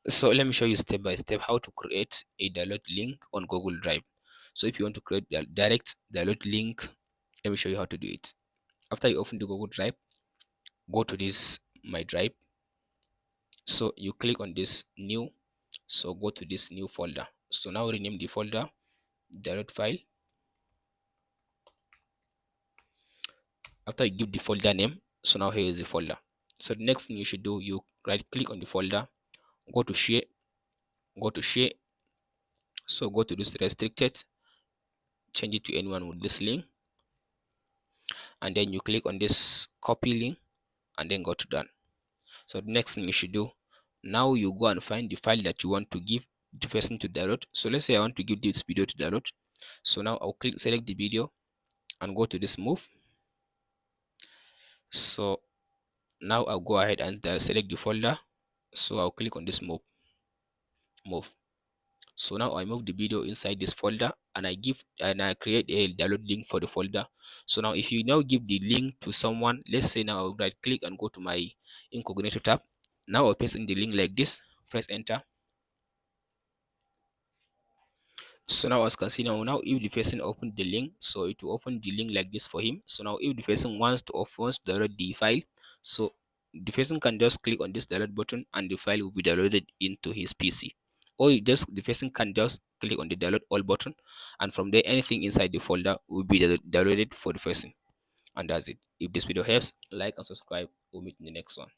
So let me show you step by step how to create a download link on Google Drive. So if you want to create the direct download link, let me show you how to do it. After you open the Google Drive, go to this My Drive. So you click on this new. So go to this new folder. So now rename the folder download file. After you give the folder name, so now here is the folder. So the next thing you should do, you right click on the folder, go to share, go to share. So go to this restricted, change it to anyone with this link, and then you click on this copy link and then go to done. So the next thing you should do, now you go and find the file that you want to give the person to download. So let's say I want to give this video to download. So now I'll select the video and go to this move. So now I'll go ahead and select the folder. So I'll click on this move. So now I move the video inside this folder and I create a download link for the folder. So now if you now give the link to someone, let's say now I'll right click and go to my incognito tab. Now I'll paste in the link like this, press enter. So now as you can see now if the person opened the link, so it will open the link like this for him. So now if the person wants to download the file, so the person can just click on this download button and the file will be downloaded into his PC. Or the person can just click on the download all button, and from there anything inside the folder will be downloaded for the person. And that's it. If this video helps, like and subscribe. We'll meet in the next one.